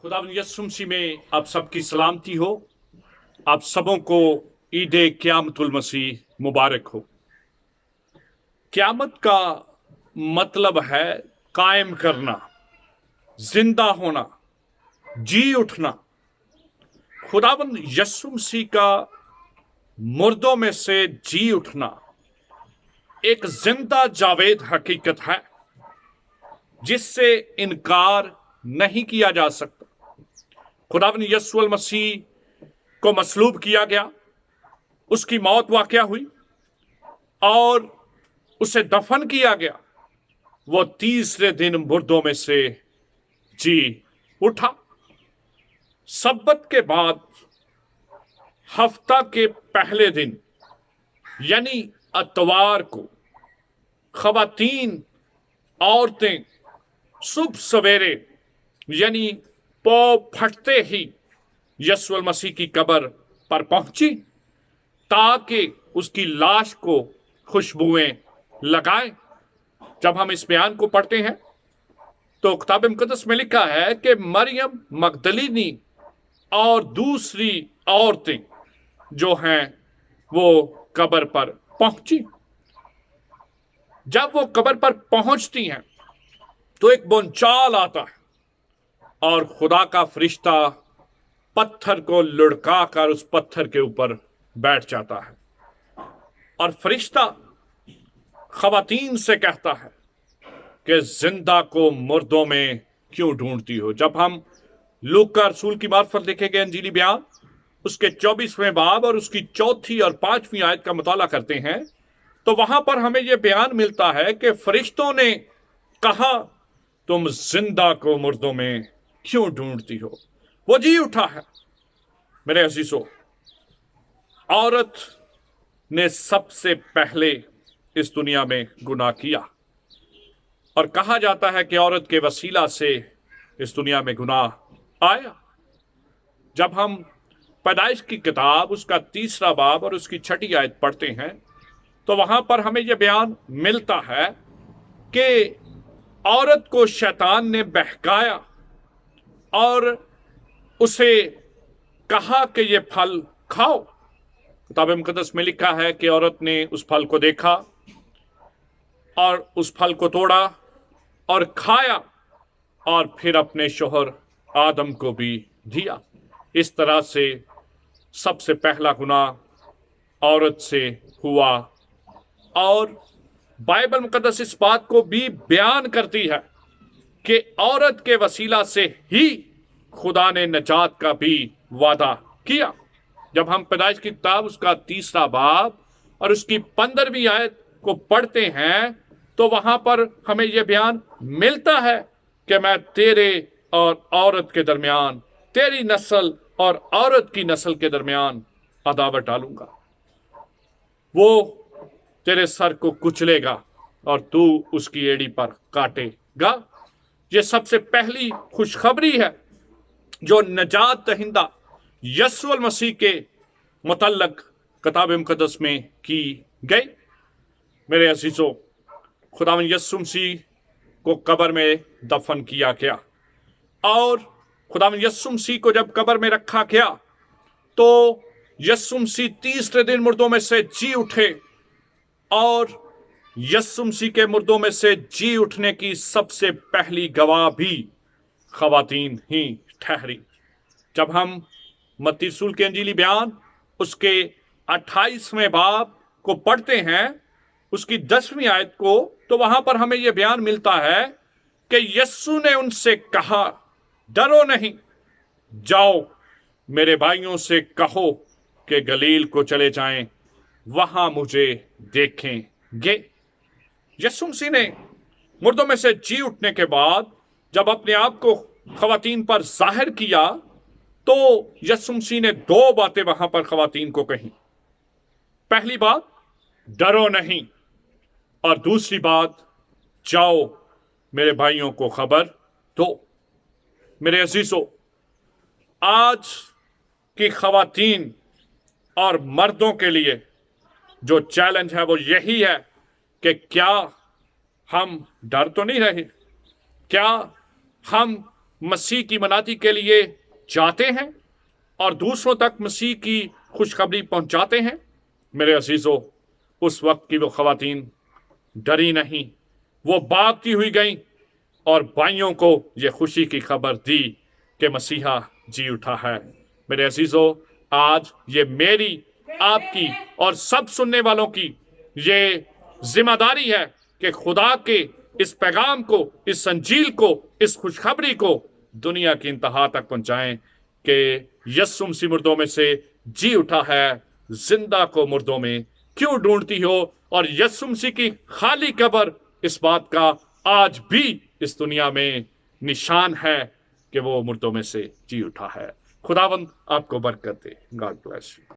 खुदावंद यीशु मसीह में आप सबकी सलामती हो। आप सबों को ईद क़यामतुल मसीह मुबारक हो। क़यामत का मतलब है कायम करना, जिंदा होना, जी उठना। खुदावंद यीशु मसीह का मुर्दों में से जी उठना एक जिंदा जावेद हकीकत है जिससे इनकार नहीं किया जा सकता। खुदावंद यीशु मसीह को मसलूब किया गया, उसकी मौत वाक़या हुई और उसे दफन किया गया। वो तीसरे दिन मुर्दों में से जी उठा। सब्बत के बाद हफ्ता के पहले दिन यानी अतवार को खवातीन औरतें सुबह सवेरे यानी पौ फटते ही यीशु मसीह की कब्र पर पहुंची ताकि उसकी लाश को खुशबुएं लगाएं। जब हम इस बयान को पढ़ते हैं तो किताब मुकद्दस में लिखा है कि मरियम मगदलीनी और दूसरी औरतें जो हैं वो कब्र पर पहुंची। जब वो कब्र पर पहुंचती हैं तो एक बोंचाल आता है और खुदा का फरिश्ता पत्थर को लुढ़का कर उस पत्थर के ऊपर बैठ जाता है और फरिश्ता खवातीन से कहता है कि जिंदा को मुर्दों में क्यों ढूंढती हो। जब हम लूका रसूल की मार्फत लिखे गए अंजीली बयान उसके 24वें बाब और उसकी 4 और 5वीं आयत का मुताला करते हैं तो वहां पर हमें यह बयान मिलता है कि फरिश्तों ने कहा, तुम जिंदा को मुर्दों में क्यों ढूंढती हो। वो जी उठा है। मेरे अजीजों, औरत ने सबसे पहले इस दुनिया में गुनाह किया और कहा जाता है कि औरत के वसीला से इस दुनिया में गुनाह आया। जब हम पैदाइश की किताब उसका 3 बाब और उसकी 6 आयत पढ़ते हैं तो वहां पर हमें यह बयान मिलता है कि औरत को शैतान ने बहकाया और उसे कहा कि यह फल खाओ। किताब मुकद्दस में लिखा है कि औरत ने उस फल को देखा और उस फल को तोड़ा और खाया और फिर अपने शोहर आदम को भी दिया। इस तरह से सबसे पहला गुनाह औरत से हुआ और बाइबल मुकद्दस इस बात को भी बयान करती है कि औरत के वसीला से ही खुदा ने नजात का भी वादा किया। जब हम पैदाइश की किताब उसका 3 बाब और उसकी 15वीं आयत को पढ़ते हैं तो वहां पर हमें यह बयान मिलता है कि मैं तेरे और औरत के दरमियान, तेरी नस्ल और औरत की नस्ल के दरमियान अदावत डालूंगा। वो तेरे सर को कुचलेगा और तू उसकी एड़ी पर काटेगा। यह सबसे पहली खुशखबरी है जो नजात दहिंदा यीशु मसीह के मुतल्लक किताब मुकद्दस में की गई। मेरे अजीजों, खुदावंद यीशु मसीह को कब्र में दफन किया गया और खुदावंद यीशु मसीह को जब कब्र में रखा गया तो यीशु मसीह तीसरे दिन मुर्दों में से जी उठे और यीशु मसीह के मुर्दों में से जी उठने की सबसे पहली गवाह भी खवातीन ही ठहरी। जब हम मत्ती रसूल के अंजीली बयान उसके 28वें बाब को पढ़ते हैं उसकी 10वीं आयत को तो वहां पर हमें यह बयान मिलता है कि यीशु ने उनसे कहा, डरो नहीं, जाओ मेरे भाइयों से कहो कि गलील को चले जाएं, वहां मुझे देखेंगे। यीशु मसीह ने मुर्दों में से जी उठने के बाद जब अपने आप को खवातीन पर जाहिर किया तो यीशु मसीह ने 2 बातें वहां पर खवातीन को कही। पहली बात, डरो नहीं, और दूसरी बात, जाओ मेरे भाइयों को खबर दो। मेरे अजीजों, आज की खवातीन और मर्दों के लिए जो चैलेंज है वो यही है कि क्या हम डर तो नहीं रहे, क्या हम मसीह की मनाती के लिए जाते हैं और दूसरों तक मसीह की खुशखबरी पहुंचाते हैं, मेरे अजीजों, उस वक्त की वो खवातीन डरी नहीं, वो भागती हुई गईं और भाइयों को ये खुशी की खबर दी कि मसीहा जी उठा है। मेरे अजीजों, आज ये मेरी, आपकी और सब सुनने वालों की ये जिम्मेदारी है कि खुदा के इस पैगाम को, इस अंजील को, इस खुशखबरी को दुनिया की इंतहा तक पहुंचाएं कि यीशु मसीह मुर्दों में से जी उठा है। जिंदा को मुर्दों में क्यों ढूंढती हो? और यीशु मसीह की खाली कब्र इस बात का आज भी इस दुनिया में निशान है कि वो मुर्दों में से जी उठा है। खुदावंद आपको बरकत दे। God bless you.